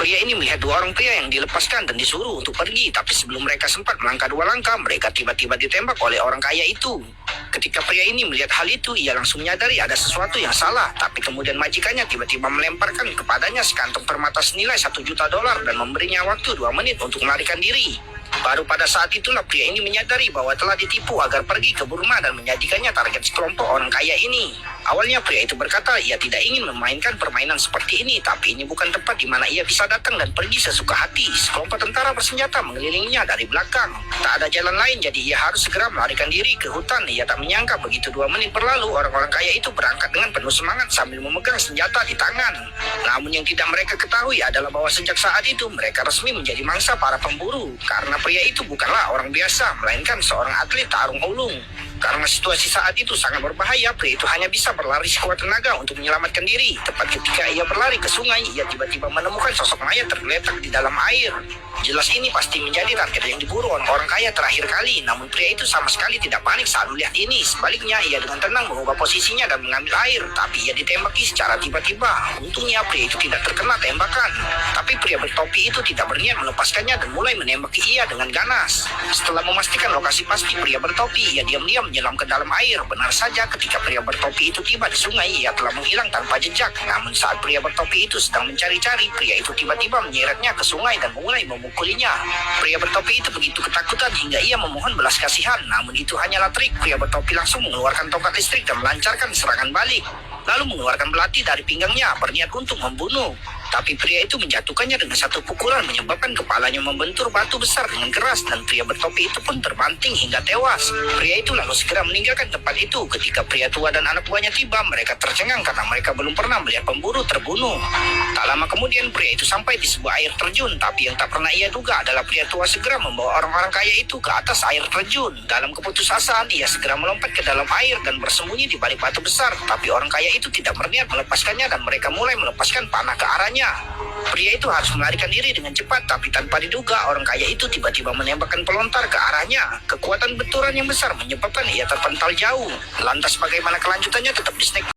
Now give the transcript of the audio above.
Pria ini melihat dua orang pria yang dilepaskan dan disuruh untuk pergi, tapi sebelum mereka sempat melangkah dua langkah, mereka tiba-tiba ditembak oleh orang kaya itu. Ketika pria ini melihat hal itu, ia langsung menyadari ada sesuatu yang salah, tapi kemudian majikannya tiba-tiba melemparkan kepadanya sekantong permata senilai $1 juta dan memberinya waktu 2 menit untuk melarikan diri. Baru pada saat itulah pria ini menyadari bahwa telah ditipu agar pergi ke Burma dan menjadikannya target sekelompok orang kaya ini. Awalnya pria itu berkata ia tidak ingin memainkan permainan seperti ini, tapi ini bukan tempat di mana ia bisa datang dan pergi sesuka hati. Sekelompok tentara bersenjata mengelilinginya dari belakang. Tak ada jalan lain, jadi ia harus segera melarikan diri ke hutan. Ia tak menyangka begitu 2 menit berlalu, orang-orang kaya itu berangkat dengan penuh semangat sambil memegang senjata di tangan. Namun yang tidak mereka ketahui adalah bahwa sejak saat itu mereka resmi menjadi mangsa para pemburu, karena pria itu bukanlah orang biasa, melainkan seorang atlet tarung ulung. Karena situasi saat itu sangat berbahaya, pria itu hanya bisa berlari sekuat tenaga untuk menyelamatkan diri. Tepat ketika ia berlari ke sungai, ia tiba-tiba menemukan sosok mayat tergeletak di dalam air. Jelas ini pasti menjadi target yang diburu orang kaya terakhir kali. Namun pria itu sama sekali tidak panik saat melihat ini. Sebaliknya, ia dengan tenang mengubah posisinya dan mengambil air. Tapi ia ditembaki secara tiba-tiba. Untungnya pria itu tidak terkena tembakan. Tapi pria bertopi itu tidak berniat melepaskannya dan mulai menembaki ia dengan ganas. Setelah memastikan lokasi pasti pria bertopi, ia diam-diam menyelam ke dalam air. Benar saja, ketika pria bertopi itu tiba di sungai, ia telah menghilang tanpa jejak. Namun saat pria bertopi itu sedang mencari-cari, pria itu tiba-tiba menyeretnya ke sungai dan mulai memukulinya. Pria bertopi itu begitu ketakutan hingga ia memohon belas kasihan. Namun itu hanyalah trik. Pria bertopi langsung mengeluarkan tongkat listrik dan melancarkan serangan balik, lalu mengeluarkan belati dari pinggangnya berniat untuk membunuh. Tapi pria itu menjatuhkannya dengan satu pukulan, menyebabkan kepalanya membentur batu besar dengan keras dan pria bertopi itu pun terbanting hingga tewas. Pria itu lalu segera meninggalkan tempat itu. Ketika pria tua dan anak buahnya tiba, mereka tercengang karena mereka belum pernah melihat pemburu terbunuh. Tak lama kemudian pria itu sampai di sebuah air terjun, tapi yang tak pernah ia duga adalah pria tua segera membawa orang-orang kaya itu ke atas air terjun. Dalam keputusasaan, ia segera melompat ke dalam air dan bersembunyi di balik batu besar. Tapi orang kaya itu tidak berniat melepaskannya dan mereka mulai melepaskan panah ke arahnya. Pria itu harus melarikan diri dengan cepat, tapi tanpa diduga orang kaya itu tiba-tiba menembakkan pelontar ke arahnya. Kekuatan benturan yang besar menyebabkan ia terpental jauh. Lantas bagaimana kelanjutannya, tetap di Snack